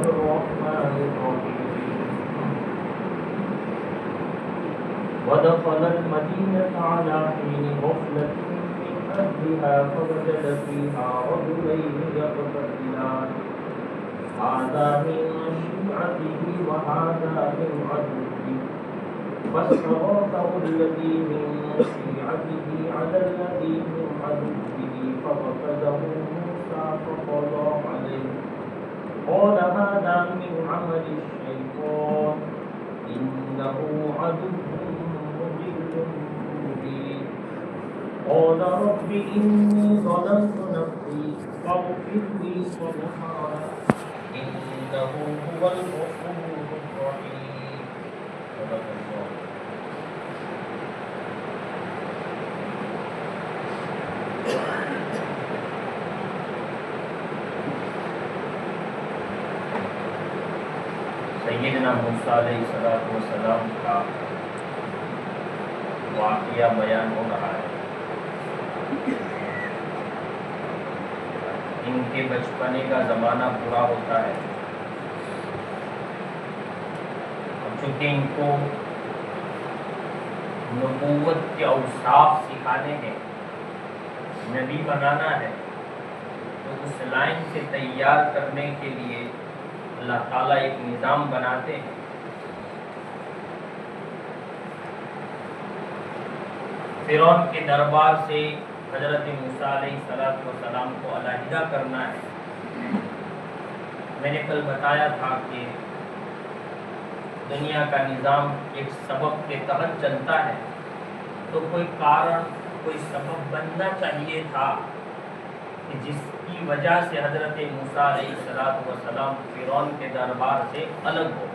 الرحمن الرحيم ودخل المدينة على حين غفلة من أهلها فوجد فيها رجلين يقتتلان هذا من شيعته وهذا من عدوه فاستغاثه الذي من شيعته على الذي من عدوه فقتله موسى فقضى عليه قال هذا من عمل الشيطان إنه عدو مضل مبين قال رب إني ظلمت نفسي فاغفر لي وارحمني إنه هو الغفور الرحيم صدق الله. سیدنا موسیٰ علیہ السلام کا واقعہ بیان ہو رہا ہے. ان کے بچپنے کا زمانہ پورا ہوتا ہے. چونکہ ان کو نبوت کے اوصاف سکھانے ہیں، نبی بنانا ہے، تو اس لائن سے تیار کرنے کے لیے اللہ تعالیٰ ایک نظام بناتے ہیں. فرعون کے دربار سے حضرت موسیٰ علیہ السلام کو علیحدہ کرنا ہے. میں نے کل بتایا تھا کہ دنیا کا نظام ایک سبب کے تحت چلتا ہے، تو کوئی کارن، کوئی سبب بننا چاہیے تھا کہ جس کی وجہ سے حضرت موسیٰ علیہ السلام فرعون کے دربار سے الگ ہو.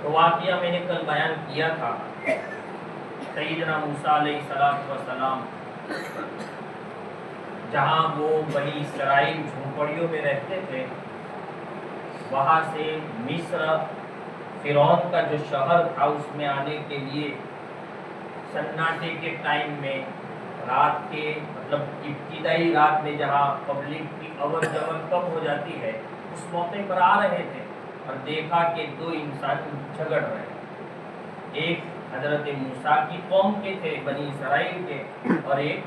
تو واقعہ میں نے کل بیان کیا تھا. سیدنا موسیٰ علیہ السلام جہاں وہ بنی اسرائیل جھونپڑیوں میں رہتے تھے، وہاں سے مصر فرعون کا جو شہر تھا اس میں آنے کے لیے سناٹے کے ٹائم میں، رات کے مطلب ابتدائی رات میں جہاں پبلک کی اول جول کم ہو جاتی ہے، اس موقع پر آ رہے تھے اور دیکھا کہ دو انسان جھگڑ رہے ہیں. ایک حضرت موسیٰ کی قوم کے تھے، بنی اسرائیل کے، اور ایک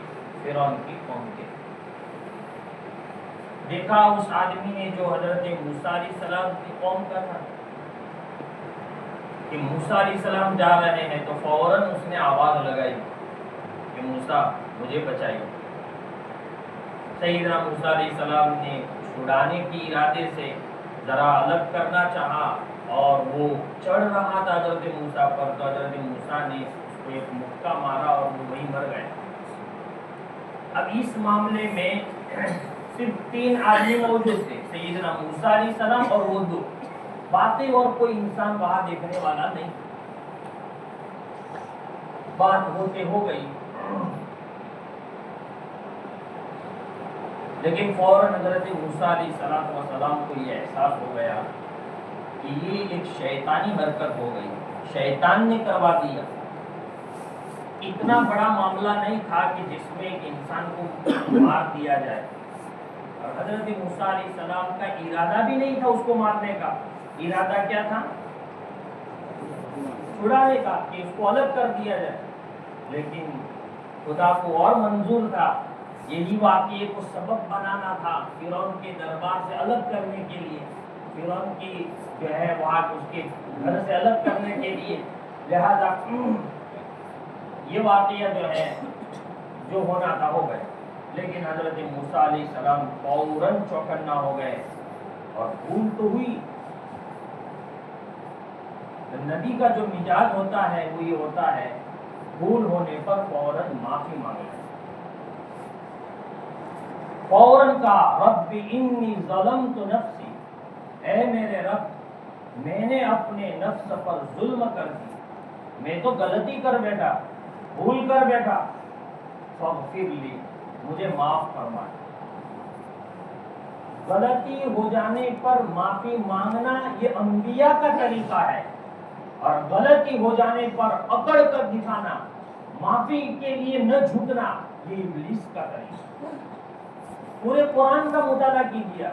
فرعون کی قوم کے. دیکھا اس آدمی نے جو حضرت موسیٰ علیہ السلام کی قوم کا تھا کہ موسیٰ علیہ السلام جا رہے ہیں، تو فوراً اس نے آواز لگائی کہ موسیٰ مجھے بچائیے. سیدنا موسیٰ علیہ السلام نے چھڑانے کی ارادے سے ذرا الگ کرنا چاہا اور وہ چڑھ رہا تھا حضرت موسیٰ پر، تو حضرت موسیٰ نے اس کو ایک مکہ مارا اور وہ وہیں مر گئے. اب اس معاملے میں صرف 3 آدمی موجود تھے، سیدنا موسیٰ علیہ السلام اور وہ 2. باتیں اور کوئی انسان وہاں دیکھنے والا نہیں. بات ہوتے ہو گئی، لیکن فوراً حضرت موسیٰ علیہ السلام کو یہ احساس ہو گیا کہ یہ ایک شیطانی حرکت ہو گئی، شیطان نے کروا دیا. اتنا بڑا معاملہ نہیں تھا کہ جس میں ایک انسان کو مار دیا جائے، اور حضرت موسیٰ علیہ السلام کا ارادہ بھی نہیں تھا اس کو مارنے کا. ارادہ کیا تھا؟ چھڑانے کا، کہ اس کو الگ کر دیا جائے. لیکن خدا کو اور منظور تھا، یہی واقعے کو سبب بنانا تھا فرعون کے دربار سے الگ کرنے کے لیے، فرعون کی جو ہے وہاں اس کے گھر سے الگ کرنے کے لیے. لہذا یہ واقعہ جو ہے جو ہونا تھا ہو گئے. لیکن حضرت موسیٰ علیہ السلام فوراً چوکنا ہو گئے اور بھول تو ہوئی. نبی کا جو مزاج ہوتا ہے وہ یہ ہوتا ہے، بھول ہونے پر فوراً معافی مانگے. فوراً کہا رب انی ظلمت نفسی، اے میرے رب میں نے اپنے نفس پر ظلم کر دی، میں تو غلطی کر بیٹھا، بھول کر بیٹھا، فاغفر لی، مجھے معاف فرما. غلطی ہو جانے پر معافی مانگنا یہ انبیاء کا طریقہ ہے، اور غلطی ہو جانے پر اکڑ کر دکھانا، معافی کے لیے نہ جھکنا، یہ ابلیس کا طریقہ. پورے قرآن کا مطالعہ کیجیے.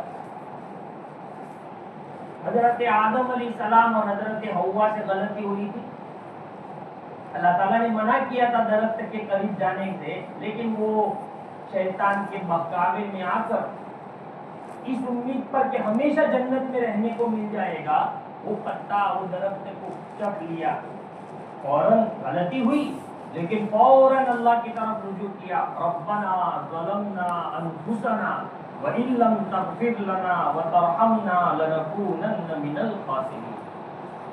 حضرت آدم علیہ السلام اور حضرت حوا سے غلطی ہوئی تھی. اللہ تعالیٰ نے منع کیا تھا درخت کے قریب جانے سے، لیکن وہ شیطان کے بہکاوے میں آ کر اس امید پر کہ ہمیشہ جنت میں رہنے کو مل جائے گا، وہ پتا وہ درخت کو چکھ لیا. فوراً غلطی ہوئی، لیکن فوراً اللہ کی طرف رجوع کیا. ربنا ظلمنا انفسنا وَإِن لَّمْ تَغْفِرْ لَنَا وَتَرْحَمْنَا لَنَكُونَنَّ مِنَ الْخَاسِرِينَ.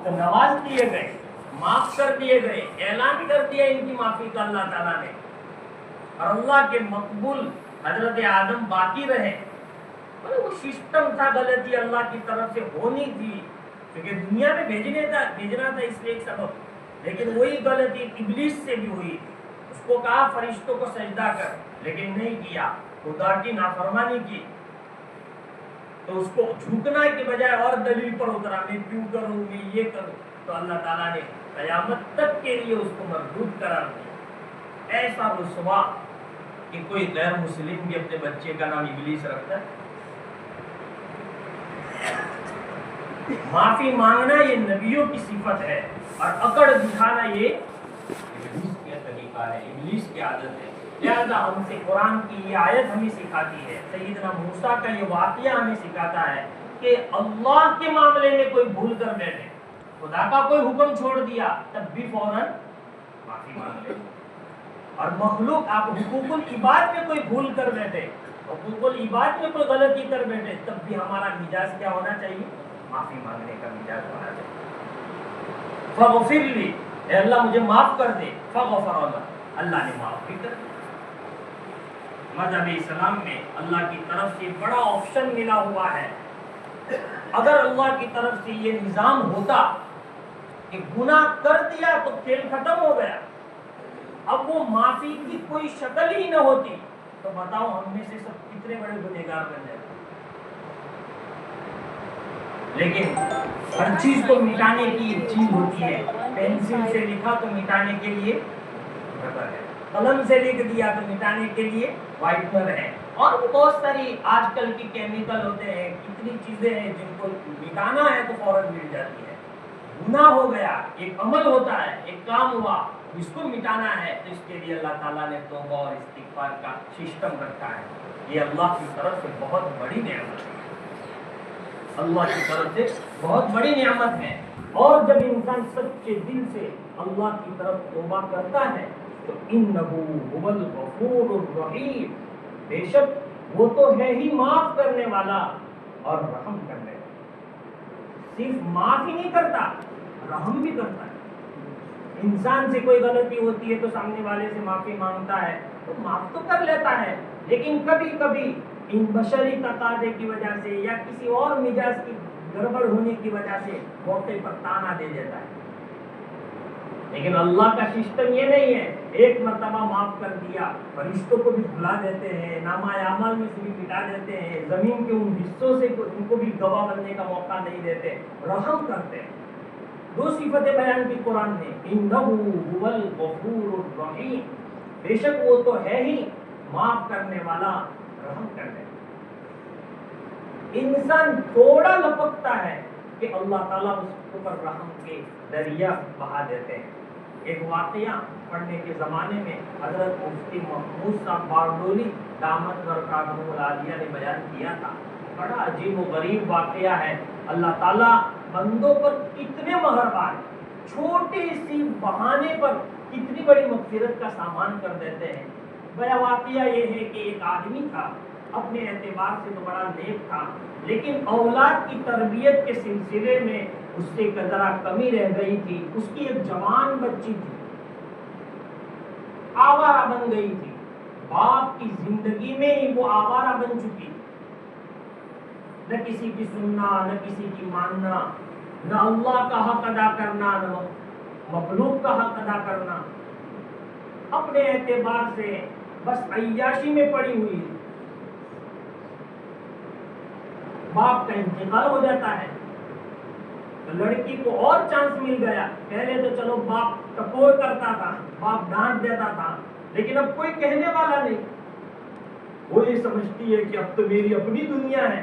تو نواز دیے گئے، معاف کر دیے گئے، اعلان کر دیا ان کی معافی کا اللہ تعالیٰ نے. اور اللہ کے مقبول حضرت آدم باقی رہے. وہ سسٹم تھا، غلطی اللہ کی طرف سے ہونی تھی، کیونکہ دنیا میں بھیجنا تھا اس لیے ایک سبب. لیکن وہی غلطی ابلیس سے بھی ہوئی. اس کو کہا فرشتوں کو سجدہ کر، لیکن نہیں کیا، خدا کی نافرمانی کی. تو اس کو جھکنا کے بجائے اور دلیل پر اترا، میں کیوں کروں، میں یہ کروں. تو اللہ تعالیٰ نے قیامت تک کے لیے اس کو مردود قرار دیا. ایسا رسوا کہ کوئی غیر مسلم بھی اپنے بچے کا نام ابلیس رکھتا ہے. معافی مانگنا یہ نبیوں کی صفت ہے، اور اکڑ دکھانا یہ ابلیس کا طریقہ ہے، ابلیس کی عادت ہے. لہذا ہم سے قرآن کی یہ آیت ہمیں سکھاتی ہے، سیدنا موسیٰ کا یہ واقعہ ہمیں سکھاتا ہے کہ اللہ کے معاملے میں کوئی بھول کر بیٹھے، خدا کا کوئی حکم چھوڑ دیا، تب بھی فوراً معافی مانگ لے. اور مخلوق آپ حقوق العباد میں کوئی بھول کر بیٹھے، حقوق العباد میں کوئی غلطی کر بیٹھے، تب بھی ہمارا مزاج کیا ہونا چاہیے؟ معافی مانگنے کا مزاج ہونا چاہیے. فغفر لی، اے اللہ مجھے معاف کر دے. فغفر اللہ، اللہ نے معاف بھی کر دیا. مذہب اسلام میں اللہ کی طرف سے بڑا آپشن ملا ہوا ہے. اگر اللہ کی طرف سے یہ نظام ہوتا کہ گناہ کر دیا تو کھیل ختم ہو گیا، اب وہ معافی کی کوئی شکل ہی نہ ہوتی، تو بتاؤ ہم میں سے سب کتنے بڑے گنہگار بن جاتے. لیکن ہر چیز کو مٹانے کی ایک چیز ہوتی ہے. پینسل سے لکھا تو مٹانے کے لیے ربر ہے، قلم سے لکھ دیا تو مٹانے کے لیے وائٹنر ہے، اور بہت ساری آج کل کی کیمیکل ہوتے ہیں. کتنی چیزیں ہیں جن کو مٹانا ہے تو فوراً مٹ جاتی ہے. گناہ ہو گیا، ایک عمل ہوتا ہے، ایک کام ہوا، اس کو مٹانا ہے تو اس کے لیے اللہ تعالیٰ نے توبہ اور استغفار کا سسٹم رکھا ہے. یہ اللہ کی طرف سے بہت بڑی نعمت ہے، اللہ کی طرف سے بہت بڑی نعمت ہے. اور جب انسان سچے دل سے اللہ کی طرف توبہ کرتا ہے تو انہو هو الغفور الرحیم، بے شک وہ تو ہے ہی معاف کرنے والا اور رحم کرنے والا. صرف معاف ہی نہیں کرتا، رحم بھی کرتا ہے. انسان سے کوئی غلطی ہوتی ہے تو سامنے والے سے معافی مانگتا ہے تو معاف تو کر لیتا ہے، لیکن کبھی کبھی ان بشری تقاضے کی وجہ سے یا کسی اور مزاج کی گڑبڑ ہونے کی وجہ سے موقع پر تانا دے دیتا ہے. لیکن اللہ کا سسٹم یہ نہیں ہے. ایک مرتبہ معاف کر دیا، فرشتوں کو بھی بھلا دیتے ہیں، نامہ اعمال میں سے بھی مٹا دیتے ہیں، زمین کے ان حصوں سے ان کو بھی گواہ بننے کا موقع نہیں دیتے، رحم کرتے ہیں. دو صفتیں بیان کی قرآن نے، انہو هو الغفور الرحیم، بے شک وہ تو ہے ہی معاف کرنے والا، رحم کرنے والا. انسان تھوڑا لپکتا ہے کہ اللہ تعالیٰ اس کے اوپر رحم کے دریا بہا دیتے ہیں. ایک واقعہ پڑھنے کے زمانے میں حضرت مفتی محمود صاحب باردولی دامت برکاتہ العالیہ نے بیان کیا تھا. بڑا عجیب و غریب واقعہ ہے. اللہ تعالیٰ بندوں پر کتنے مہربان، چھوٹے سی بہانے پر کتنی بڑی مغفرت کا سامان کر دیتے ہیں. بڑا واقعہ یہ ہے کہ ایک آدمی تھا، اپنے اعتبار سے تو بڑا نیک تھا، لیکن اولاد کی تربیت کے سلسلے میں اس سے ذرا کمی رہ گئی تھی. اس کی ایک جوان بچی تھی، آوارہ بن گئی تھی. باپ کی زندگی میں ہی وہ آوارہ بن چکی، نہ کسی کی سننا، نہ کسی کی ماننا، نہ اللہ کا حق ادا کرنا، نہ مخلوق کا حق ادا کرنا. اپنے اعتبار سے بس عیاشی میں پڑی ہوئی. باپ کا انتقال ہو جاتا ہے تو لڑکی کو اور چانس مل گیا. پہلے تو چلو باپ ٹکور کرتا تھا، باپ ڈانٹ دیتا تھا، لیکن اب کوئی کہنے والا نہیں. وہ یہ سمجھتی ہے کہ اب تو میری اپنی دنیا ہے.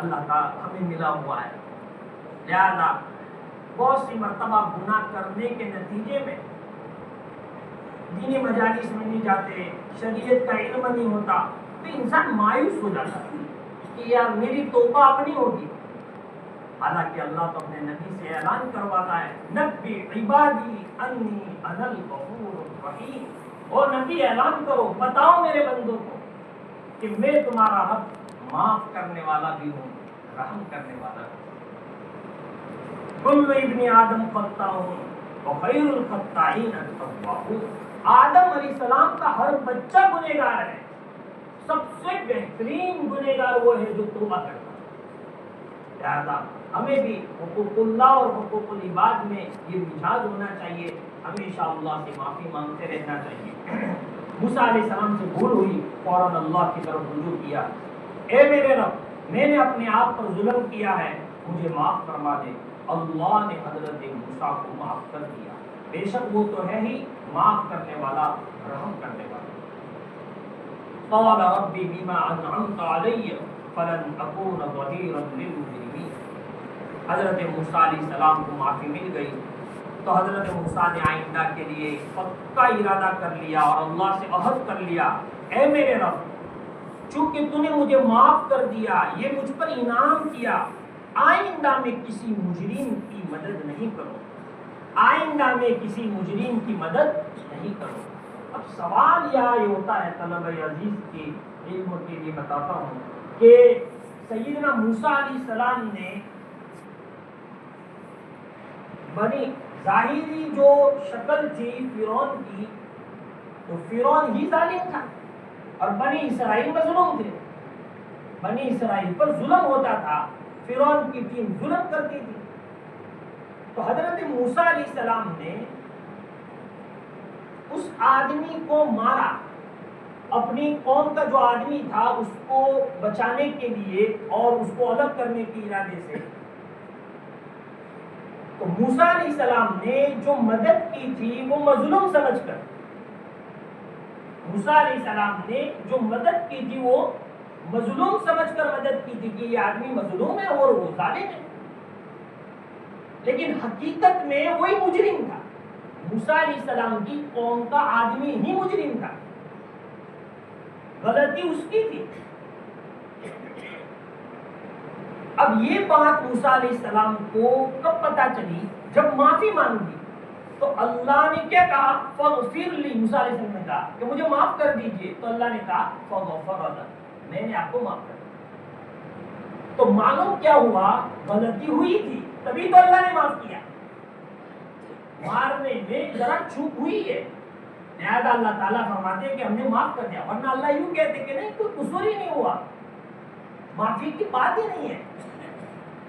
اللہ کا ہمیں ملا ہوا ہے. لہذا بہت سی مرتبہ گناہ کرنے کے نتیجے میں دینی مجالس میں نہیں جاتے، شریعت کا علم نہیں ہوتا، تو انسان مایوس ہو جاتا ہے کہ یار میری توبہ اب نہیں ہوگی. حالانکہ اللہ تو اپنے نبی سے اعلان کرواتا ہے، نبی عبادی انی انا الغفور الرحیم. اور نبی اعلان کرو، بتاؤ میرے بندوں کو کہ میں تمہارا رب معاف کرنے والا بھی ہوں، رحم کرنے والا بھی. کل ابن آدم خطاء وخیر الخطائین التوابون. آدم علیہ السلام کا ہر بچہ گنہگار ہے، سب سے بہترین گنہگار وہ ہے جو توبہ کرتا ہے. لہذا ہمیں بھی حقوق اللہ اور حقوق العباد میں یہ مزاج ہونا چاہیے، ہمیشہ اللہ سے معافی مانگتے رہنا چاہیے. موسیٰ علیہ السلام سے بھول ہوئی، فوراً اللہ کی طرف رجوع کیا، اے میرے رب میں نے اپنے آپ پر ظلم کیا ہے، مجھے معاف فرما دے. اللہ نے حضرت موسیٰ کو معاف کر دیا، بے شک وہ تو ہے ہی معاف کرنے والا، رحم کرنے والا. قال ربی بما انعمت علی فلن اکون ظہیرا للمجرمین. حضرت موسیٰ علیہ السلام کو معافی مل گئی تو حضرت موسیٰ نے آئندہ کے لیے پکا ارادہ کر لیا اور اللہ سے عہد کر لیا، اے میرے رب چونکہ تو نے مجھے معاف کر دیا، یہ مجھ پر انعام کیا، آئندہ میں کسی مجرم کی مدد نہیں کروں، آئندہ میں کسی مجرم کی مدد نہیں کروں. اب سوال یہ ہوتا ہے طلبہ عزیز کے علم کے لیے بتاتا ہوں کہ سیدنا موسیٰ علیہ السلام نے بنی ظاہری جو شکل تھی فرعون کی، تو فرعون ہی ظالم تھا اور بنی اسرائیل مظلوم تھے. بنی اسرائیل پر ظلم ہوتا تھا، فرعون کی ٹیم ظلم کرتی تھی. تو حضرت موسیٰ علیہ السلام نے اس آدمی کو مارا، اپنی قوم کا جو آدمی تھا اس کو بچانے کے لیے اور اس کو الگ کرنے کے ارادے سے. تو موسیٰ علیہ السلام نے جو مدد کی تھی وہ مظلوم سمجھ کر، موسیٰ علیہ السلام نے جو مدد کی تھی وہ مظلوم سمجھ کر مدد کی تھی کہ یہ آدمی مظلوم ہے اور وہ ظالم ہے، لیکن حقیقت میں وہی مجرم تھا. موسیٰ علیہ السلام کی قوم کا آدمی ہی مجرم تھا، غلطی اس کی تھی. اب یہ بات موسیٰ علیہ السلام کو کب پتہ چلی؟ جب معافی مانگی تو اللہ نے کیا کہا؟ فاغفر لی. موسیٰ علیہ السلام نے کہا کہ مجھے معاف کر دیجئے، تو اللہ نے کہا فغفر لک، میں نے آپ کو معاف کر دیا. تو معلوم کیا ہوا؟ غلطی ہوئی تھی تبھی تو اللہ نے معاف کیا. مارنے میں ذرا چوک ہوئی ہے، لہذا اللہ تعالیٰ فرماتے ہیں کہ ہم نے معاف کر دیا، ورنہ اللہ یوں کہتے کہ نہیں کوئی قصور ہی نہیں ہوا، معافی کی بات ہی نہیں ہے.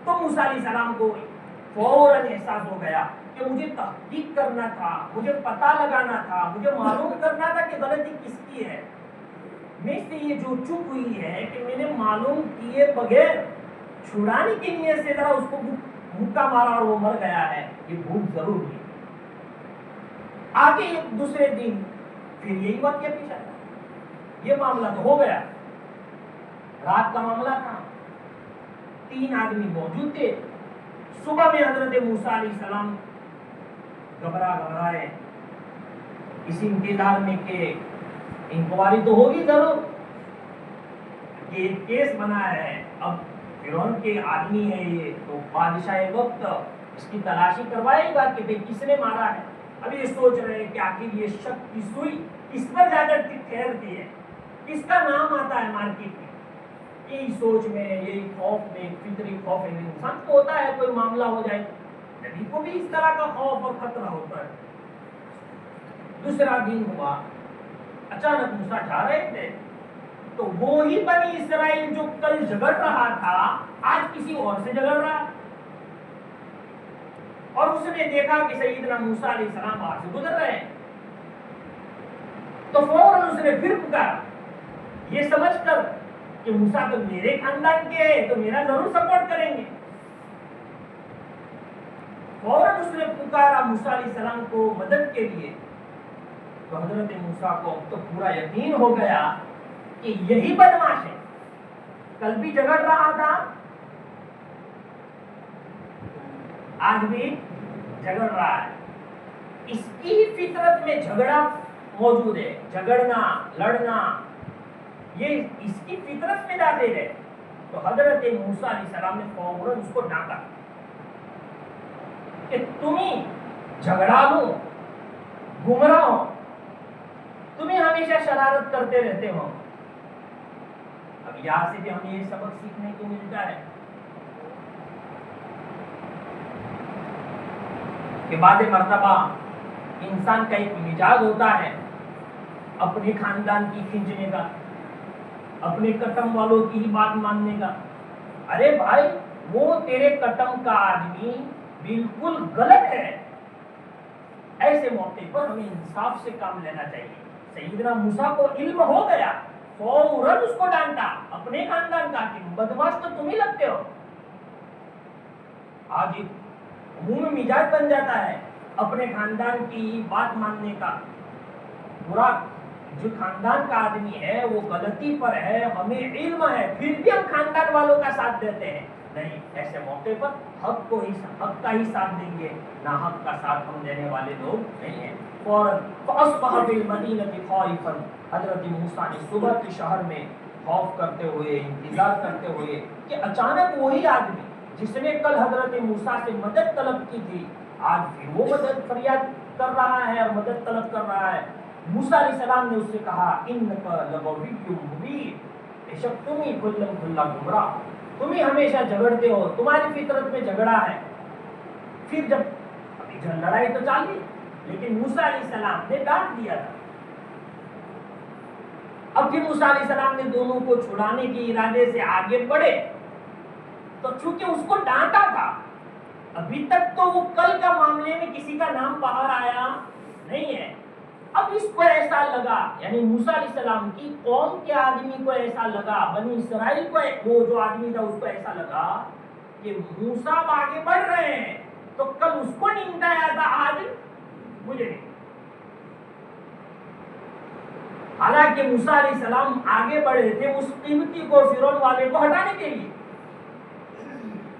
تو موسیٰ علیہ السلام کو فوراً احساس ہو گیا کہ مجھے تحقیق کرنا تھا، مجھے پتہ لگانا تھا، مجھے معلوم کرنا تھا کہ غلطی کس کی ہے. میں سے یہ جو چپ ہوئی ہے کہ میں نے معلوم کیے بغیر چھڑانے کی نیت سے ذرا اس کو مکہ مارا اور وہ مر گیا ہے، یہ بھول ضرور ہوئی. آگے ایک دوسرے دن پھر یہی واقعہ پیش آیا. یہ معاملہ تو ہو گیا، رات کا معاملہ تھا، 3 آدمی موجود تھے. صبح میں حضرت موسیٰ علیہ السلام گھبرائے اس انتظار میں کہ انکوائری تو ہوگی ضرور، کہ ایک کیس بنا ہے، اب فرعون کے آدمی ہے یہ، تو بادشاہ وقت اس کی تلاشی کروائے گا کہ کس نے مارا ہے. اب یہ سوچ رہے ہیں کہ آخر یہ شک کی سوئی کس پر جا کر ٹھہرتی ہے، کس کا نام آتا ہے مارکیٹ میں. یہی سوچ میں، یہی خوف میں، فطری خوف انسان کو ہوتا ہے کوئی معاملہ ہو جائے، نبی کو بھی اس طرح کا خوف اور خطرہ ہوتا ہے. دوسرا دن ہوا، اچانک موسیٰ جا رہے تھے تو وہی بنی اسرائیل جو کل جھگڑ رہا تھا آج کسی اور سے جھگڑ رہا، اور اس نے دیکھا کہ سیدنا موسیٰ علیہ السلام باہر سے گزر رہے ہیں، تو فوراً اس نے پھر پکارا، یہ سمجھ کر کہ موسیٰ تو میرے خاندان کے ہیں تو میرا ضرور سپورٹ کریں گے. فوراً اس نے پکارا موسیٰ علیہ السلام کو مدد کے لیے. تو حضرت موسیٰ کو اب تو پورا یقین ہو گیا کہ یہی بدماش ہے، کل بھی جھگڑ رہا تھا آج بھی جھگڑ رہا ہے. اس کی فطرت میں جھگڑا موجود ہے، جھگڑنا، لڑنا، یہ اس کی فطرت میں داخل ہے. تو حضرت موسیٰ علیہ السلام نے فوراً اس کو ڈانٹا کہ تم ہی جھگڑالو، گمراہ ہو، تم ہی ہمیشہ شرارت کرتے رہتے ہو. اب یہاں سے بھی ہمیں یہ سبق سیکھنے کو ملتا ہے کہ بعد مرتبہ انسان کا ایک مزاج ہوتا ہے اپنے خاندان کی کھینچنے کا، اپنے کٹم والوں کی ہی بات ماننے کا. ارے بھائی، وہ تیرے کٹم کا آدمی بالکل غلط ہے. ایسے موقع پر ہمیں انصاف سے کام لینا چاہیے. سیدنا موسیٰ کو علم ہو گیا، فوراً اس کو ڈانٹا اپنے خاندان کا کہ بدماش تو تم ہی لگتے ہو. آج ایک عمومی مزاج بن جاتا ہے اپنے خاندان کی بات ماننے کا. برا جو خاندان کا آدمی ہے وہ غلطی پر ہے، ہمیں علم ہے، پھر بھی ہم خاندان والوں کا ساتھ دیتے ہیں. نہیں، ایسے موقع پر حق کا ہی ساتھ دیں گے، نہ حق کا ساتھ ہم دینے والے لوگ نہیں ہیں. فوراً فَأَصْبَحَ بِالْمَدِينَةِ خَائِفًا، حضرت موسیٰ نے صبح کے شہر میں خوف کرتے ہوئے، انتظار کرتے ہوئے کہ اچانک وہی آدمی جس نے کل حضرت موسیٰ سے مدد طلب کی تھی، آج پھر وہ مدد فریاد کر رہا ہے اور مدد طلب کر رہا ہے. موسیٰ علیہ السلام نے اس سے کہا اِنَّكَ لَغَوِيٌّ مُبِينٌ، بے شک تم ہی کھلم کھلا گمراہ، تم ہی ہمیشہ جھگڑتے ہو، تمہاری فطرت میں جھگڑا ہے. پھر جب ابھی لڑائی تو چالی، لیکن موسیٰ علیہ السلام نے ڈانٹ دیا تھا. اب پھر موسیٰ علیہ السلام نے دونوں کو چھڑانے کے ارادے سے آگے بڑھے، تو چونکہ اس کو ڈانٹا تھا، ابھی تک تو وہ کل کا معاملے میں کسی کا نام باہر آیا نہیں ہے. اب اس کو ایسا لگا، یعنی موسیٰ علیہ السلام کی قوم کے آدمی کو ایسا لگا، بنی اسرائیل کو، وہ جو آدمی تھا اس کو ایسا لگا کہ موسیٰ اب آگے بڑھ رہے ہیں تو کل اس کو نمٹایا تھا، آج مجھے نہیں. حالانکہ موسیٰ علیہ السلام آگے بڑھے تھے اس قیمتی کو، فرعون والے کو ہٹانے کے لیے،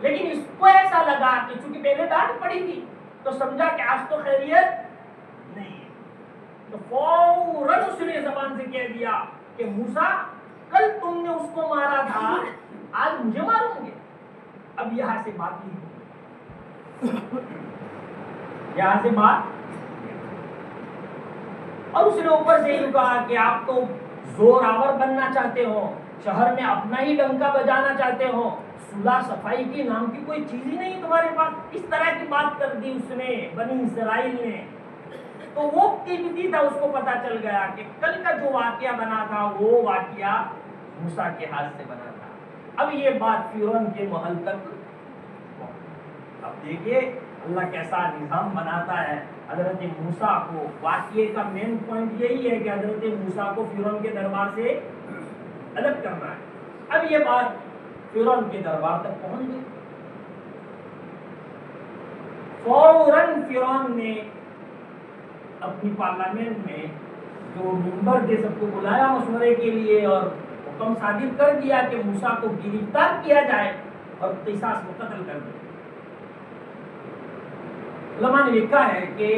لیکن اس کو ایسا لگا کہ چونکہ پہلے ڈانٹ پڑی تھی تو سمجھا کہ آج تو خیریت نہیں ہے. تو فوراً اس نے زبان سے کہہ دیا کہ موسیٰ، کل تم نے اس کو مارا تھا، آج مجھے ماروں گے. اب یہاں سے بات نہیں، یہاں سے بات. اور اس نے اوپر سے یہ کہا کہ آپ تو زور آور بننا چاہتے ہو، شہر میں اپنا ہی ڈنکا بجانا چاہتے ہو، صلح صفائی کی نام کی کوئی چیز ہی نہیں تمہارے پاس. اس طرح کی بات کر دی اس نے، بنی اسرائیل نے. تو وہ قیمتی تھا، اس کو پتا چل گیا کہ کل کا جو واقعہ بنا تھا وہ واقعہ موسیٰ کے ہاتھ سے بنا تھا. اب یہ بات فرعون کے محل تک. اب دیکھیے اللہ کیسا نظام بناتا ہے. حضرت موسیٰ کو واقعے کا مین پوائنٹ یہی ہے کہ حضرت موسیٰ کو فرعون کے دربار سے الگ کرنا ہے. اب یہ بات فرعون کے دربار تک پہنچ گئی. فوراً فرعون نے اپنی پارلیمنٹ میں جو ممبر تھے سب کو بلایا مشورے کے لیے اور حکم صادر کر دیا کہ موسیٰ کو گرفتار کیا جائے اور قصاص کو قتل کر دیا. علماء نے لکھا ہے کہ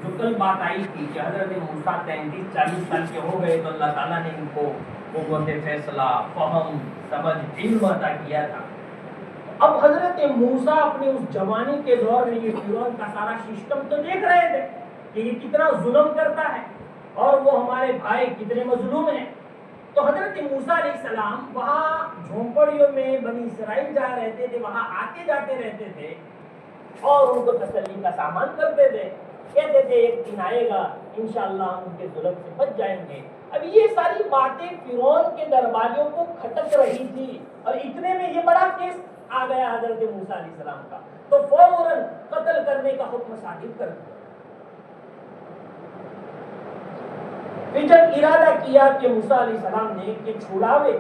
جو کل بات آئی تھی کہ حضرت موسیٰ 33-40 سال کے ہو گئے تو اللہ تعالیٰ نے ان کو قوت فیصلہ، فہم، سمجھ، علم عطا کیا تھا. اب حضرت موسیٰ اپنے اس جوانی کے دور میں یہ فرعون کا سارا سسٹم تو دیکھ رہے تھے کہ یہ کتنا ظلم کرتا ہے اور وہ ہمارے بھائی کتنے مظلوم ہیں. تو حضرت موسیٰ علیہ السلام وہاں جھونپڑیوں میں بنی اسرائیل جا رہتے تھے، وہاں آتے جاتے رہتے تھے اور ان کو تسلی کا سامان کرتے تھے. کہتے تھے ایک دن آئے گا انشاءاللہ ہم ان کے ظلم سے بچ جائیں گے. اب یہ ساری باتیں فرعون کے درباریوں کو کھٹک رہی تھی اور اتنے میں یہ بڑا کیس آ گیا حضرت موسیٰ علیہ السلام کا. تو فوراً قتل کرنے کا حکم صادر کر دیا. پھر جب ارادہ کیا کہ موسیٰ علیہ السلام نے کہ چھڑاوے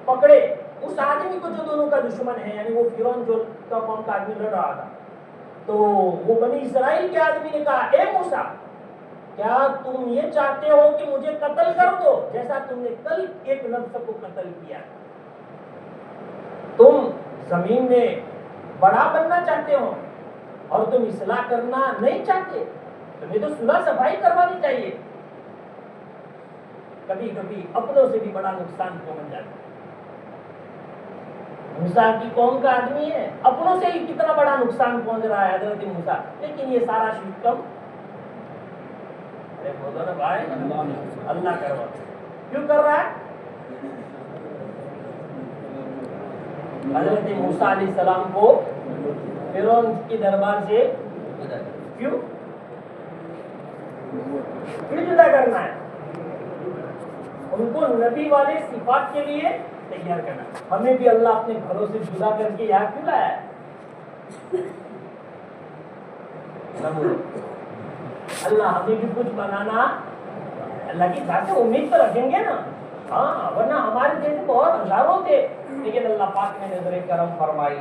پکڑے اس آدمی کو جو دونوں کا دشمن ہے، یعنی وہ فرعون جو قوم کا آدمی لڑ رہا تھا، تو وہ بنی اسرائیل کے آدمی نے کہا اے موسیٰ، کیا تم یہ چاہتے ہو کہ مجھے قتل کر دو جیسا تم نے کل ایک نفس کو قتل کیا؟ تم زمین میں بڑا بننا چاہتے ہو؟ اور تم اصلاح کرنا نہیں چاہتے، تمہیں تو صلح صفائی کروانی چاہیے۔ کبھی کبھی اپنوں سے بھی بڑا نقصان پہنچ جاتا ہے۔ موسیٰ کی قوم کا آدمی ہے، اپنوں سے ہی کتنا بڑا نقصان پہنچ رہا ہے حضرت موسیٰ، لیکن یہ سارا سسٹم بولو نا بھائی اللہ کروا کیوں کر رہا ہے؟ حضرت موسیٰ علیہ السلام کو فرعون کے دربار سے کیوں جدا کرنا ہے؟ ان کو نبی والے صفات کے لیے تیار کرنا۔ ہمیں بھی اللہ اپنے گھروں سے جدا کر کے یہاں کیوں لایا ہے؟ اللہ ہمیں بھی کچھ بنانا، اللہ کی ذات سے امید تو رکھیں گے نا، ہاں، ورنہ ہمارے جیسے بہت ہزاروں تھے، لیکن اللہ پاک نے نظر کرم فرمائی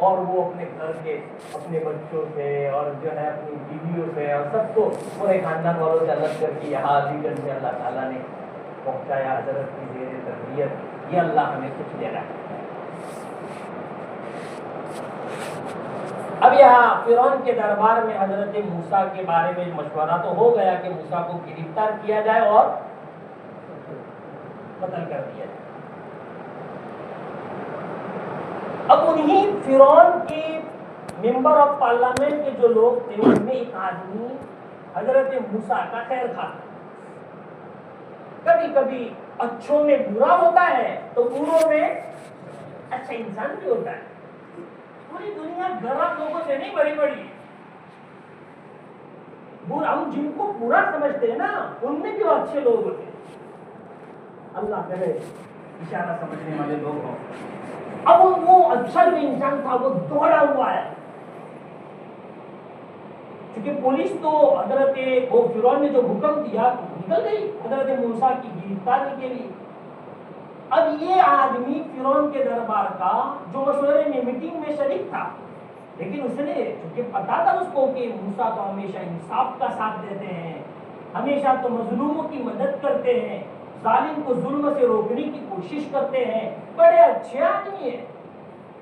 اور وہ اپنے گھر کے اپنے بچوں سے اور جو ہے اپنی بیویوں سے اور سب کو پورے خاندان والوں سے الگ کر کے یہاں علی سے اللہ تعالیٰ نے پہنچایا حضرت کی زیر تربیت۔ یہ اللہ ہمیں کچھ دے رہا ہے۔ اب یہاں فرعون کے دربار میں حضرت موسیٰ کے بارے میں مشورہ تو ہو گیا کہ موسیٰ کو گرفتار کیا جائے اور قتل کر دیا جائے۔ اب انہی فرعون کے ممبر آف پارلیمنٹ کے جو لوگ تھے ان میں ایک آدمی حضرت موسیٰ کا خیر خواہ۔ کبھی کبھی اچھوں میں برا ہوتا ہے تو بروں میں اچھا انسان بھی ہوتا ہے۔ پوری دنیا گرم لوگوں سے نہیں بڑی بڑی ہے، ہم جن کو برا سمجھتے ہیں نا ان میں بھی وہ اچھے لوگ ہوتے ہیں۔ اللہ کرے اشارہ سمجھنے والے لوگ ہوں۔ اب وہ اچھا جو انسان تھا وہ دوڑا ہوا ہے، کیونکہ پولیس تو حضرت وہ فرعون نے جو حکم دیا نکل گئی حضرت موسیٰ کی گرفتاری کے لیے۔ اب یہ آدمی فرعون کے دربار کا جو مشورے میں میٹنگ میں شریک تھا، لیکن اس نے چونکہ پتا تھا اس کو کہ موسیٰ تو ہمیشہ انصاف کا ساتھ دیتے ہیں، ہمیشہ تو مظلوموں کی مدد کرتے ہیں، ظالم کو ظلم سے روکنے کی کوشش کرتے ہیں، بڑے اچھے آدمی ہیں،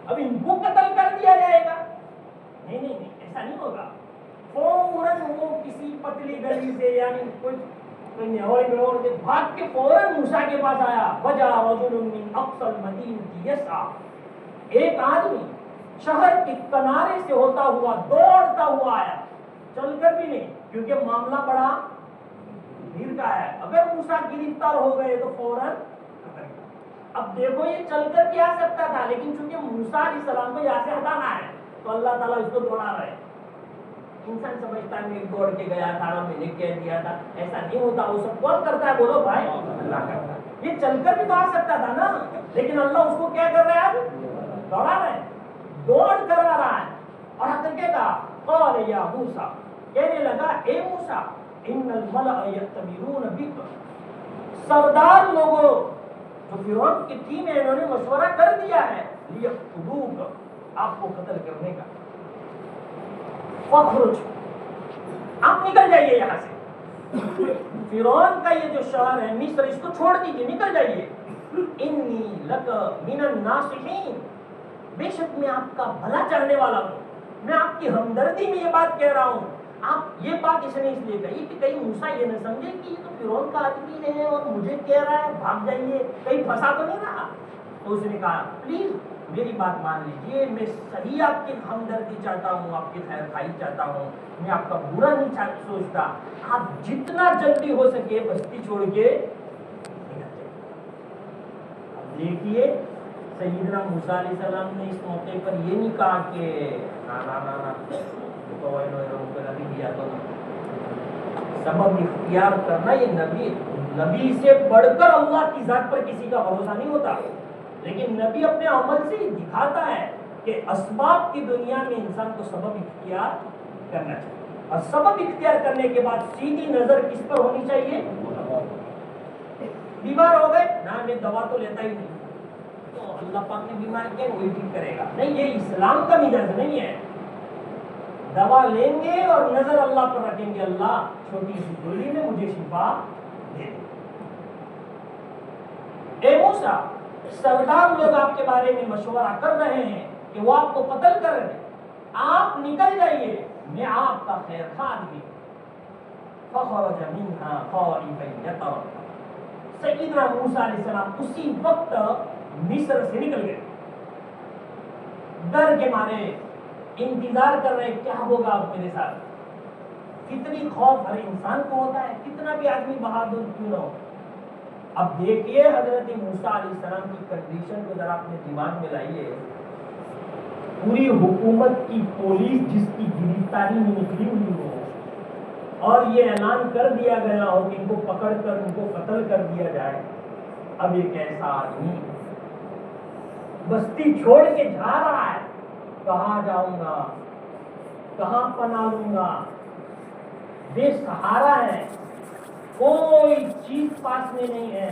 اب ان کو قتل کر دیا جائے گا؟ نہیں نہیں نہیں، ایسا نہیں ہوگا۔ فوراً وہ کسی پتلی گلی سے یعنی کچھ بھاگ کے فوراً موسیٰ کے پاس آیا۔ وجا رجل من اقصى المدینہ یسعی، ایک آدمی شہر کے کنارے سے ہوتا ہوا دوڑتا ہوا آیا، چل کر بھی نہیں، کیونکہ معاملہ بڑا بھیڑ کا ہے، اگر موسیٰ گرفتار ہو گئے تو فوراً۔ اب دیکھو یہ چل کر بھی آ سکتا تھا، لیکن چونکہ موسیٰ علیہ السلام کو یہاں سے ہٹانا ہے تو اللہ تعالیٰ اس کو دوڑا رہے۔ انسان سمجھتا ہے میں دوڑ کے گیا تھا میں نے کہہ دیا تھا، ایسا نہیں ہوتا۔ وہ سب کون کرتا ہے؟ بولو بھائی، اللہ کرتا ہے۔ یہ چل کر بھی تو آ سکتا تھا نا، لیکن اللہ اس کو کیا کر رہا ہے؟ اب دوڑا رہے، دوڑ کر آ رہا ہے اور آ کر کے کہا قال یا موسیٰ، کہنے لگا اے موسیٰ ان الملأ یأتمرون بک، سردار لوگوں جو فرعون کی ٹیم ہے انہوں نے مشورہ کر دیا ہے لیقتلوک، آپ کو قتل کرنے کا، فخرج، آپ نکل جائیے یہاں سے، فرعون کا یہ جو شہر ہے مصر اس کو چھوڑ دیجیے، نکل جائیے۔ انی لک من الناصحین، بے شک میں آپ کا بھلا چاہنے والا ہوں، میں آپ کی ہمدردی میں یہ بات کہہ رہا ہوں۔ آپ یہ بات اس نے اس لیے کہی کہ کہیں موسیٰ یہ نہ سمجھے کہ یہ تو فرعون کا آدمی ہے اور مجھے کہہ رہا ہے بھاگ جائیے، کہیں پھنسا تو نہیں رہا۔ تو اس نے کہا پلیز میری بات مان لیجیے، میں صحیح آپ کی ہمدردی چاہتا ہوں، آپ کی خیر خواہی چاہتا ہوں، میں آپ کا برا نہیں سوچتا، آپ جتنا جلدی ہو سکے بستی چھوڑ کے اب دیکھیے سیدنا موسیٰ علیہ السلام نے اس موقع پر یہ نہیں کہا کہ سبب اختیار کرنا، یہ نبی سے بڑھ کر اللہ کی ذات پر کسی کا بھروسہ نہیں ہوتا، لیکن نبی اپنے عمل سے دکھاتا ہے کہ اسباب کی دنیا میں انسان کو سبب اختیار کرنا چاہیے، اور سبب اختیار کرنے کے بعد سیدھی نظر کس پر ہونی چاہیے؟ بیمار ہو گئے نہ میں دوا تو لیتا ہی نہیں، تو اللہ پاک نے بیمار کیا وہی ٹھیک کرے گا، نہیں، یہ اسلام کا مزاج نہیں ہے۔ دوا لیں گے اور نظر اللہ پر رکھیں گے، اللہ چھوٹی سی گولی میں مجھے شفا دے دے۔ اے موسیٰ، سردار لوگ آپ کے بارے میں مشورہ کر رہے ہیں کہ وہ آپ کو قتل کر رہے ہیں، آپ نکل جائیے، میں آپ کا خیر خواہ آدمی ہوں۔ فخرج منها خائفا يترقب، سیدنا موسیٰ علیہ السلام اسی وقت مصر سے نکل گئے، ڈر کے مارے انتظار کر رہے کیا ہوگا اب میرے ساتھ۔ کتنی خوف ہر انسان کو ہوتا ہے، کتنا بھی آدمی بہادر کیوں نہ ہو۔ اب دیکھیے حضرت موسیٰ علیہ السلام کی کنڈیشن کو ذرا اپنے دماغ میں لائیے، پوری حکومت کی پولیس جس کی گرفتاری میں نکلی ہوئی ہو اور یہ اعلان کر دیا گیا ہو کہ ان کو پکڑ کر ان کو قتل کر دیا جائے، اب ایک ایسا آدمی بستی چھوڑ کے جا رہا ہے، کہاں جاؤں گا، کہاں پناہ لوں گا، بے سہارا ہے، کوئی چیز پاس میں نہیں ہے،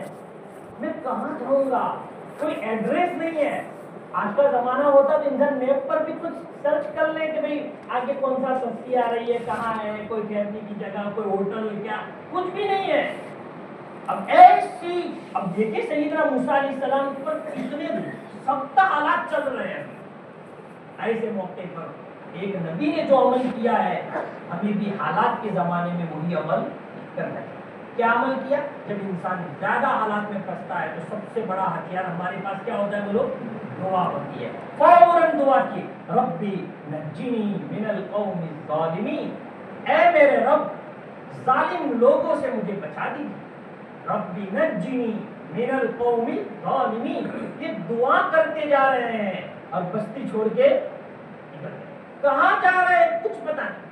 میں کہاں جاؤں گا، کوئی ایڈریس نہیں ہے۔ آج کا زمانہ ہوتا تو انسان میپ پر بھی کچھ سرچ کر لے کہ بھئی آگے کون سا سستی آ رہی ہے، کہاں ہے، کوئی ٹھہرنے کی جگہ، کوئی ہوٹل، کیا کچھ بھی نہیں ہے۔ اب ایسی، اب دیکھیں سیدنا موسیٰ علیہ السلام پر کتنے سخت حالات چل رہے ہیں۔ ایسے موقع پر ایک نبی نے جو عمل کیا ہے، ہمیں بھی حالات کے زمانے میں وہی عمل کرنا ہے۔ کیا عمل کیا؟ جب انسان زیادہ حالات میں پھنستا ہے تو سب سے بڑا ہتھیار ہمارے پاس کیا ہوتا ہے بولو؟ دعا ہوتی ہے۔ فوراً دعا کی، ربی نجنی من القوم الظالمین، اے میرے رب ظالم لوگوں سے مجھے بچا دیجیے۔ ربی نجنی من القوم الظالمین، یہ دعا کرتے جا رہے ہیں اور بستی چھوڑ کے نکل گئے۔ کہاں جا رہے ہیں کچھ پتہ نہیں،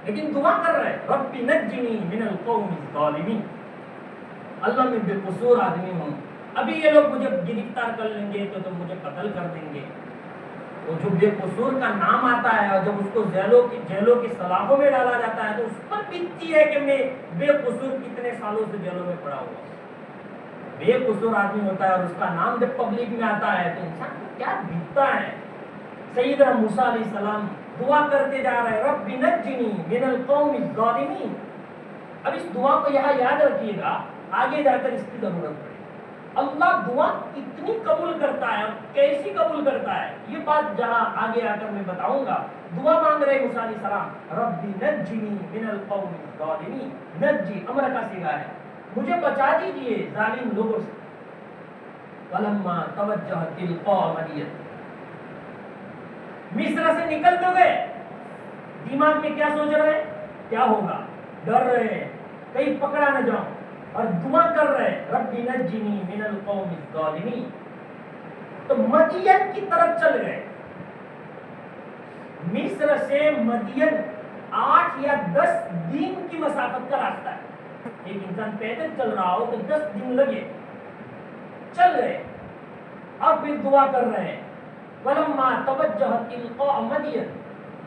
لیکن دعا کر رہے ہیں ربی نجنی من القوم الظالمین، اللہ میں بے قصور آدمی ہوں، ابھی یہ لوگ مجھے گرفتار کر لیں گے تو مجھے قتل کر دیں گے۔ وہ جو بے قصور کا نام آتا ہے اور جب اس کو جیلوں کی سلاخوں میں ڈالا جاتا ہے تو اس پر بیتتی ہے کہ میں بے قصور کتنے سالوں سے جیلوں میں پڑا ہوا۔ بے قصور آدمی ہوتا ہے اور اس کا نام جب پبلک میں آتا ہے تو انسان کو کیا بیتتا ہے۔ سیدنا موسیٰ علیہ السلام دعا کرتے جا رہے ہیں رب نجنی من القوم الظالمین۔ اب اس دعا کو یہاں یاد رکھیے گا، آگے جا کر اس کی ضرورت پڑے۔ اللہ دعا کتنی قبول کرتا ہے اور کیسی قبول کرتا ہے، یہ بات جہاں آگے آ کر میں بتاؤں گا۔ دعا مانگ رہے موسیٰ علیہ السلام رب نجنی من القوم الظالمین، نجی امر کا صیغہ ہے، مجھے بچا دیجئے ظالم لوگوں سے۔ فلما توجہ تلقاء مدین، مصر سے نکل تو گئے، دماغ میں کیا سوچ رہے ہیں کیا ہوگا، ڈر رہے ہیں کہیں پکڑا نہ جاؤں، اور دعا کر رہے رب نجنی من القوم الظالمین۔ تو مدین کی طرف چل گئے۔ مصر سے مدین 8 یا 10 دن کی مسافت کا راستہ ہے، ایک انسان پیدل چل رہا ہو تو 10 دن لگے، چل گئے۔ اب پھر دعا کر رہے ہیں فلما توجہ تلقاء مدین،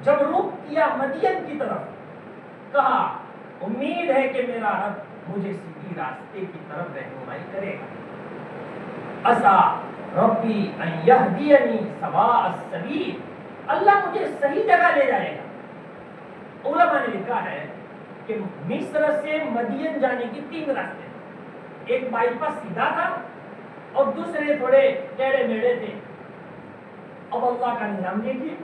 جب رخ کیا مدین کی طرف، کہا امید ہے کہ میرا رب مجھے سیدھی راستے کی طرف رہنمائی کرے گا۔ عسا ربی ان یہدینی سواء السبیل، اللہ مجھے صحیح جگہ لے جائے گا۔ علماء نے لکھا ہے کہ مصر سے مدین جانے کی 3 راستے ہیں، ایک بائی پاس سیدھا تھا اور دوسرے تھوڑے ٹیڑے میڑے تھے۔ اب اللہ کا نظام دیکھیے،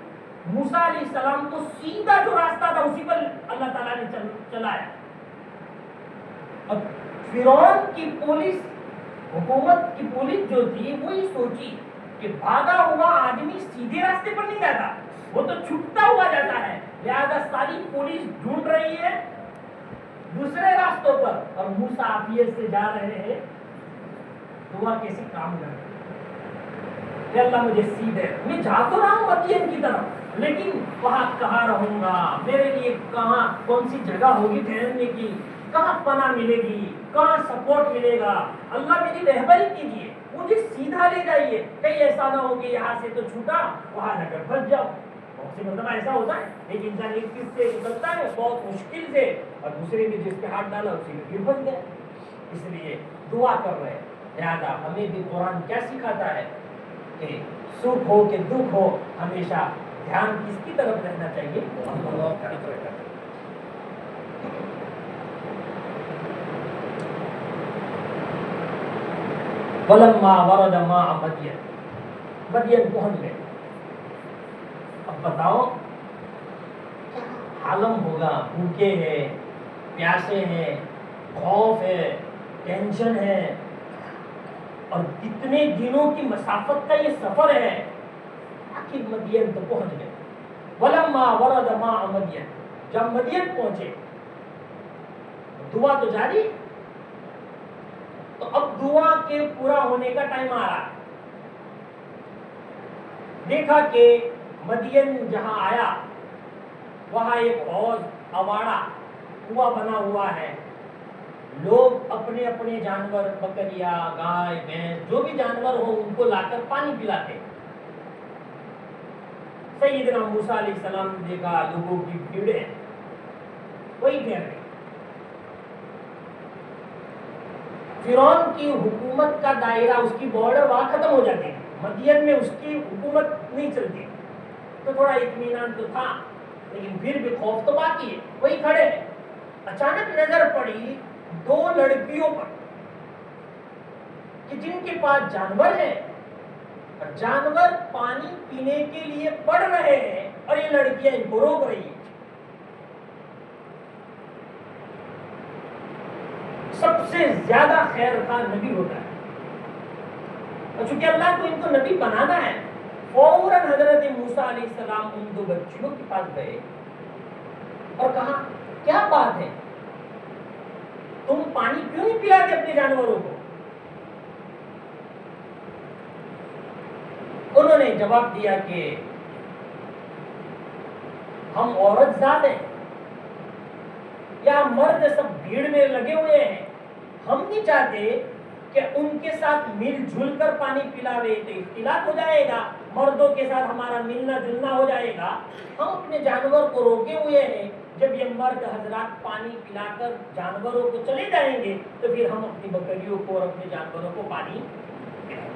موسیٰ علیہ السلام کو سیدھا جو راستہ تھا اسی پر اللہ تعالیٰ نے چلایا۔ اب فرعون کی پولیس، حکومت کی پولیس جو تھی وہی سوچی کہ بھاگا ہوا آدمی سیدھے راستے پر نہیں جاتا، وہ تو چھپتا ہوا جاتا ہے، لہذا ساری پولیس ڈھونڈ رہی ہے دوسرے راستوں پر اور موسیٰ عافیت سے جا رہے ہیں۔ دعا کیسے کام کر رہے کہ اللہ مجھے سیدھے، میں جا تو رہا ہوں مدین کی طرف لیکن وہاں کہاں رہوں گا، میرے لیے کہاں کون سی جگہ ہوگی ٹھہرنے کی، کہاں پناہ ملے گی، کہاں سپورٹ ملے گا، اللہ میری رہبری کیجیے، مجھے سیدھا لے جائیے، کہیں ایسا نہ ہو کہ یہاں سے تو چھوٹا وہاں جا کر پھنس جاؤ۔ بہت سے مطلب ایسا ہوتا ہے ایک انسان ایک چیز سے نکلتا ہے بہت مشکل سے اور دوسرے نے جس پہ ہاتھ ڈالا اسی میں پھر پھنس گیا۔ اس لیے دعا کر رہے ہیں، لہٰذا ہمیں بھی قرآن کیا سکھاتا ہے کہ سکھ ہو کہ دکھ ہو ہمیشہ دھیان کس کی طرف رہنا چاہیے، اللہ کی طرف۔ فلما ورد ماء مدین، مدین پہنچ گئے، اب بتاؤ کیا عالم ہوگا، بھوکے ہیں، پیاسے ہیں، خوف ہے، ٹینشن ہے، اور کتنے دنوں کی مسافت کا یہ سفر ہے، آخر مدین تو پہنچ گئے۔ وَلَمَّا وَرَدَ مَاءَ مَدْيَنَ، جب مدین پہنچے دعا تو جاری، تو اب دعا کے پورا ہونے کا ٹائم آ رہا ہے۔ دیکھا کہ مدین جہاں آیا وہاں ایک حوض، اواڑا کنواں بنا ہوا ہے، لوگ اپنے اپنے جانور، بکریاں، گائے، بھینس، جو بھی جانور ہو ان کو لا کر پانی پلاتے۔ سیدنا موسیٰ علیہ السلام نے دیکھا لوگوں کی بھیڑ ہے، کوئی ٹھہر نہیں۔ فرعون کی حکومت کا دائرہ، اس کی بارڈر وہاں ختم ہو جاتے ہیں، مدین میں اس کی حکومت نہیں چلتی، تو تھوڑا اطمینان تو تھا، لیکن پھر بھی خوف تو باقی ہے۔ وہی کھڑے ہیں، اچانک نظر پڑی دو لڑکیوں پر کہ جن کے پاس جانور ہیں، اور جانور پانی پینے کے لیے پڑ رہے ہیں، اور یہ لڑکیاں ان کو روک رہی ہیں۔ سب سے زیادہ خیر خواہ نبی ہوتا ہے، اور چونکہ اللہ کو ان کو نبی بنانا ہے، فوراً حضرت موسیٰ علیہ السلام ان دو بچیوں کے پاس گئے اور کہا کیا بات ہے، تم پانی کیوں نہیں پلاتے اپنے جانوروں کو؟ انہوں نے جواب دیا کہ ہم عورت ذات ہیں یا مرد سب بھیڑ میں لگے ہوئے ہیں، ہم نہیں چاہتے کہ ان کے ساتھ مل جل کر پانی پلاوے تو اختلاف ہو جائے گا، مردوں کے ساتھ ہمارا ملنا جلنا ہو جائے گا، ہم اپنے جانور کو روکے ہوئے ہیں، جب یہ مرد حضرات پانی پلا کر جانوروں کو چلے جائیں گے تو پھر ہم اپنی بکریوں کو اور اپنے جانوروں کو پانی پلائیں۔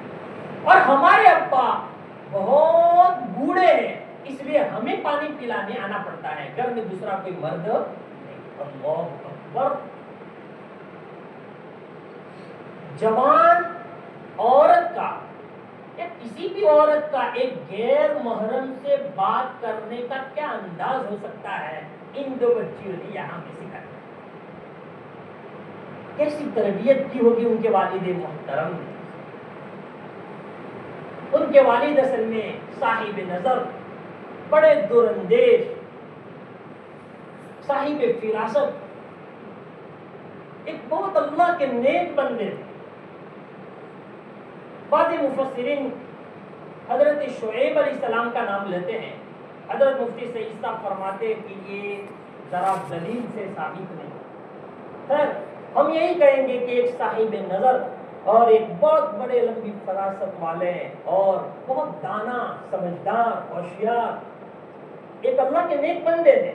اور ہمارے ابا بہت بوڑھے ہیں، اس لیے ہمیں پانی پلانے آنا پڑتا ہے، گھر میں دوسرا کوئی مرد نہیں۔ اللہ اکبر! جوان عورت کا یا کسی بھی عورت کا ایک غیر محرم سے بات کرنے کا کیا انداز ہو سکتا ہے، ان دو بچیوں نے یہاں پہ سکھایا۔ کیسی تربیت کی ہوگی ان کے والد محترم نے۔ ان کے والد اصل میں صاحب نظر، بڑے دور اندیش، صاحب فراست، ایک بہت اللہ کے نیک بندے تھے۔ بعض مفسرین حضرت شعیب علیہ السلام کا نام لیتے ہیں، حضرت مفتی سعید صاحب فرماتے ہیں کہ یہ ذرا دلیل سے ثابت نہیں۔ خیر، ہم یہی کہیں گے کہ ایک صاحب نظر اور ایک بہت بڑے لمبی فراست والے اور بہت دانا، سمجھدار، ہوشیار ایک اللہ کے نیک بندے تھے۔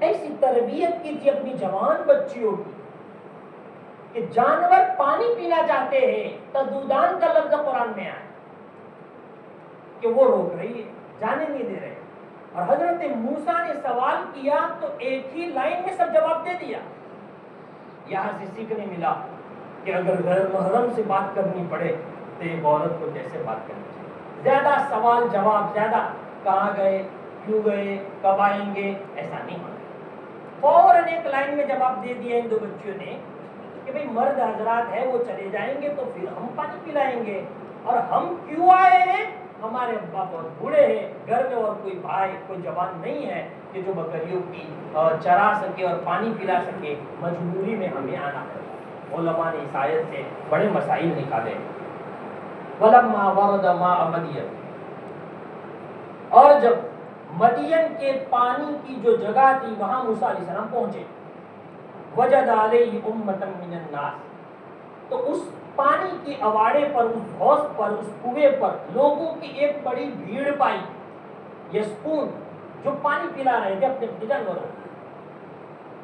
ایسی تربیت کی تھی اپنی جوان بچیوں کی کہ جانور پانی پینا چاہتے ہیں، تذودان کا لفظ قرآن میں آیا کہ وہ روک رہی ہے، جانے نہیں دے رہے، اور حضرت موسیٰ نے سوال کیا تو ایک ہی لائن میں سب جواب دے دیا۔ یہاں سے سیکھنے ملا کہ اگر غیر محرم سے بات کرنی پڑے تو ایک عورت کو کیسے بات کرنی چاہیے، زیادہ سوال جواب، زیادہ کہاں گئے، کیوں گئے، کب آئیں گے، ایسا نہیں ہونا۔ فوراً ایک لائن میں جواب دے دیا ان دو بچیوں نے کہ بھئی مرد حضرات ہیں، وہ چلے جائیں گے تو پھر ہم پانی پلائیں گے، اور ہم کیوں آئے ہیں، ہمارے ابا بہت بوڑھے ہیں، گھر میں اور کوئی بھائی، کوئی جوان نہیں ہے کہ جو بکریوں کی چرا سکے اور پانی پلا سکے، مجبوری میں ہمیں آنا پڑا۔ علماء نے اس آیت سے بڑے مسائل نکالے۔ وَلَمَّا وَرَدَ مَاءَ مَدْيَنَ، اور جب مدین کے پانی کی جو جگہ تھی وہاں موسیٰ علیہ السلام پہنچے، وجد علیہ امۃ من الناس، تو اس پانی کی اواڑے پر، اس حوض پر، اس کنویں پر لوگوں کی ایک بڑی بھیڑ پائی، یسقون، جو پانی پلا رہے تھے اپنے اپنے جانوروں کو۔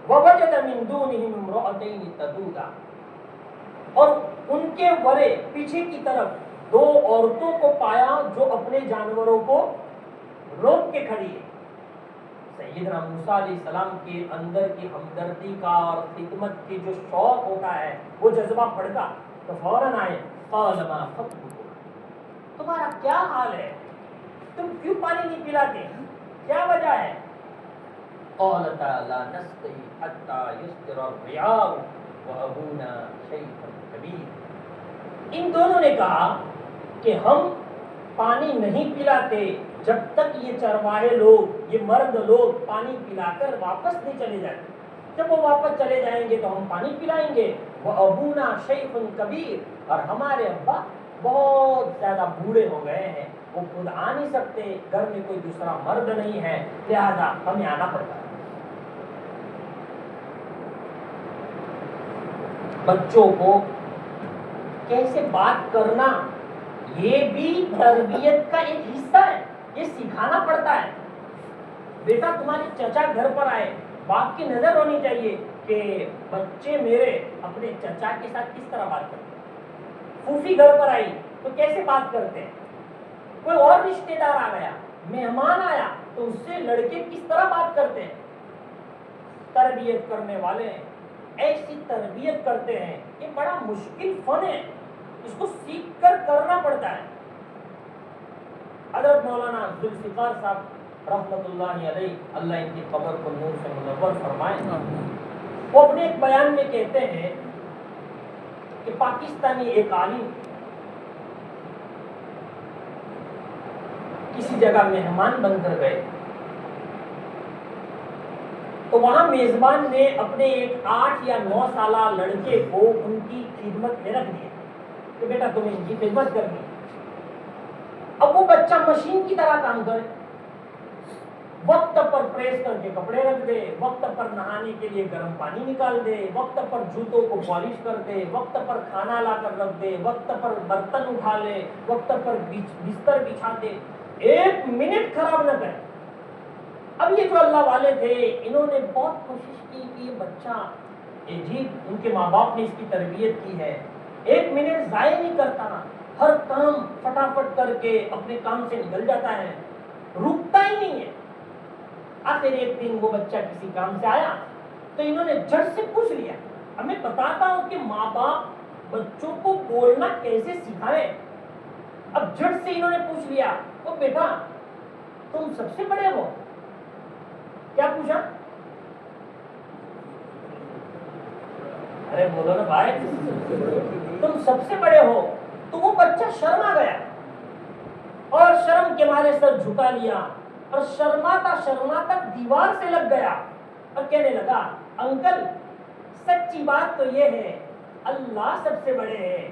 ووجد من دونہم امرأتین تذودان، اور ان کے ورے پیچھے کی طرف دو عورتوں کو پایا جو اپنے جانوروں کو روک کے کھڑی ہے۔ سیدنا موسیٰ علیہ السلام کے اندر کی ہمدردی کا اور خدمت کی جو شوق ہوتا ہے، وہ جذبہ پڑتا تو فوراً آئے، قال ما خطبکم، تمہارا کیا حال ہے، تم کیوں کیوں پانی نہیں پلاتے؟ کیا وجہ ہے؟ قالتا لا نسقي حتى يصدر الرعاء وابونا شيخ كبير۔ ان دونوں نے کہا کہ ہم پانی نہیں پلاتے جب تک یہ چرواہے لوگ، یہ مرد لوگ پانی پلا کر واپس نہیں چلے جائیں۔ جب وہ واپس چلے جائیں گے تو ہم پانی پلائیں گے۔ وابونا شیخ کبیر، اور ہمارے ابا بہت زیادہ بوڑھے ہو گئے ہیں، وہ خود آ نہیں سکتے، گھر میں کوئی دوسرا مرد نہیں ہے، لہذا ہمیں آنا پڑتا ہے۔ بچوں کو کیسے بات کرنا یہ بھی تربیت کا ایک حصہ ہے، یہ سکھانا پڑتا ہے۔ بیٹا تمہارے چچا گھر پر آئے، باپ کی نظر ہونی چاہیے کہ بچے میرے اپنے چچا کے ساتھ کس طرح بات کرتے ہیں۔ پھوپھی گھر پر آئی تو کیسے بات کرتے ہیں۔ کوئی اور رشتے دار آ گیا، مہمان آیا تو اس سے لڑکے کس طرح بات کرتے ہیں۔ تربیت کرنے والے ایسی تربیت کرتے ہیں، یہ بڑا مشکل فن ہے، اس کو سیکھ کر کرنا پڑتا ہے۔ حضرت مولانا ذوالفقار صاحب رحمۃ اللہ علیہ، اللہ ان کی قبر کو نور سے منور فرمائے، وہ اپنے ایک بیان میں کہتے ہیں کہ پاکستانی ایک عالم کسی جگہ مہمان بن کر گئے تو وہاں میزبان نے اپنے ایک 8 یا 9 سالہ لڑکے کو ان کی خدمت میں رکھ دیا کہ بیٹا تمہیں ان کی خدمت کرنی۔ اب وہ بچہ مشین کی طرح کام کرے، وقت پر پریس کر کے کپڑے رکھ دے، وقت پر نہانے کے لیے گرم پانی نکال دے، وقت پر جوتوں کو پالش کر دے، وقت پر کھانا لا کر رکھ دے، وقت پر برتن اٹھا لے، وقت پر بستر بچھا دے، 1 منٹ خراب نہ کرے۔ اب یہ جو اللہ والے تھے انہوں نے بہت کوشش کی کہ یہ بچہ عجیب، ان کے ماں باپ نے اس کی تربیت کی ہے، 1 منٹ ضائع نہیں کرتا، ہر کام فٹافٹ کر کے اپنے کام سے نکل جاتا ہے، رکتا ہی نہیں ہے۔ آخر ایک دن وہ بچہ کسی کام سے آیا تو انہوں نے جھٹ سے پوچھ لیا، اب میں بتاتا ہوں کہ ماں باپ بچوں کو بولنا کیسے سکھائیں۔ اب جھٹ سے انہوں نے پوچھ لیا، او بیٹا تم سب سے بڑے ہو؟ کیا پوچھا؟ ارے بولو نا بھائی، تم سب سے بڑے ہو؟ تو وہ بچہ شرما گیا اور شرم کے مارے سر جھکا لیا اور شرماتا شرماتا دیوار سے لگ گیا اور کہنے لگا، انکل سچی بات تو یہ ہے اللہ سب سے بڑے ہیں،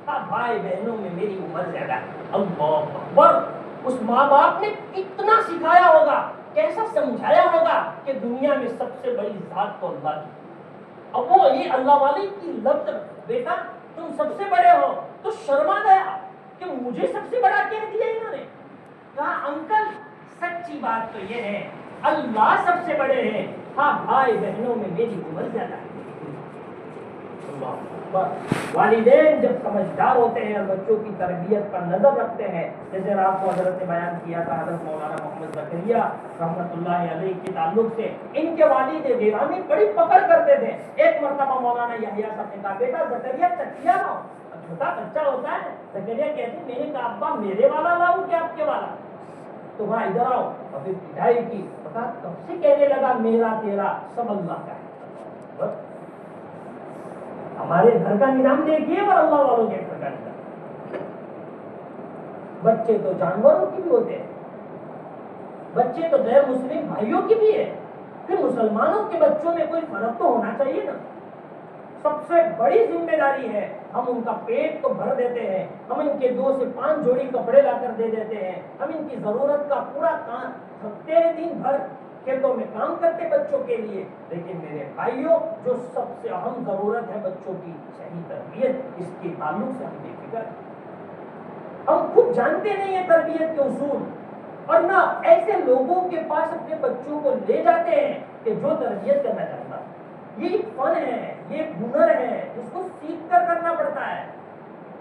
ہاں بھائی بہنوں میں میری عمر زیادہ ہے۔ اللہ اکبر! اس ماں باپ نے کتنا سکھایا ہوگا، کیسا سمجھایا ہوگا کہ دنیا میں سب سے بڑی ذات تو اللہ کی۔ اب وہ یہ اللہ والے کی لفظ، بیٹا تم سب سے بڑے ہو، تو شرما گیا کہ مجھے سب سے بڑا کہہ دیا انہوں نے۔ کہا انکل سچی بات تو یہ ہے اللہ سب سے بڑے ہیں، ہاں بھائی بہنوں میں میری عمر زیادہ ہے۔ والدین جب سمجھدار ہوتے ہیں اور بچوں کی تربیت پر نظر رکھتے ہیں، جیسے آپ کو حضرت نے بیان کیا تھا حضرت مولانا محمد زکریا رحمۃ اللہ علیہ کے تعلق سے، ان کے والد گرامی بڑی پکڑ کرتے تھے۔ ایک مرتبہ مولانا یحییٰ صاحب نے کہا، بیٹا زکریا تکیہ لاؤ۔ چھوٹا بچہ ہوتا ہے، زکریا کہتے ہیں، میں نے کہا ابا میرے والا لاؤں کہ آپ کے والا؟ تو وہاں ادھر آؤ، اور پھر پٹائی کی، کہا کب سے کہنے لگا میرا تیرا سب اللہ کا ہے۔ ہمارے گھر کا نظام دیکھیے اور اللہ والوں کے گھر کا نظام۔ بچے تو جانوروں کی بھی ہوتے ہیں، بچے تو غیر مسلم بھائیوں کی بھی ہے، پھر مسلمانوں کے بچوں میں کوئی فرق تو ہونا چاہیے نا۔ سب سے بڑی ذمہ داری ہے ہم ان کا پیٹ تو بھر دیتے ہیں، ہم ان کے 2 سے 5 جوڑی کپڑے لا کر دے دیتے ہیں، ہم ان کی ضرورت کا پورا کام ہفتے دن بھر کھیتوں میں کام کرتے بچوں کے لیے، لیکن میرے بھائیوں جو سب سے اہم ضرورت ہے بچوں کی صحیح تربیت، اس کے تعلق سے ہم بے فکر ہیں۔ ہم خود جانتے نہیں ہیں تربیت کے اصول، اور نہ ایسے لوگوں کے پاس اپنے بچوں کو لے جاتے ہیں کہ جو تربیت کرنا چاہتا ہے۔ یہ ایک فن ہے، یہ ایک ہنر ہے، اس کو سیکھ کر کرنا پڑتا ہے۔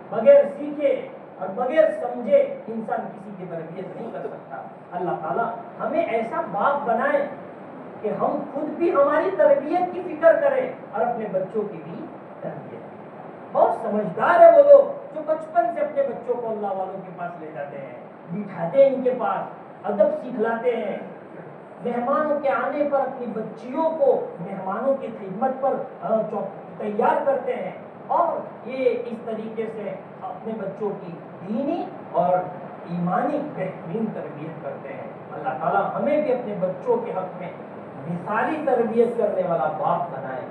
بغیر سیکھے اور بغیر سمجھے انسان کسی کی تربیت نہیں کر سکتا۔ اللہ تعالیٰ ہمیں ایسا باپ بنائے کہ ہم خود بھی ہماری تربیت کی فکر کریں اور اپنے بچوں کی بھی تربیت۔ بہت سمجھدار ہے وہ لوگ جو بچپن سے اپنے بچوں کو اللہ والوں کے پاس لے جاتے ہیں، بٹھاتے ہیں ان کے پاس، ادب سکھلاتے ہیں، مہمانوں کے آنے پر اپنی بچیوں کو مہمانوں کی خدمت پر تیار کرتے ہیں، اور یہ اس طریقے سے اپنے بچوں کی دینی اور ایمانی بہترین تربیت کرتے ہیں۔ اللہ تعالیٰ ہمیں بھی اپنے بچوں کے حق میں مثالی تربیت کرنے والا باپ بنائے۔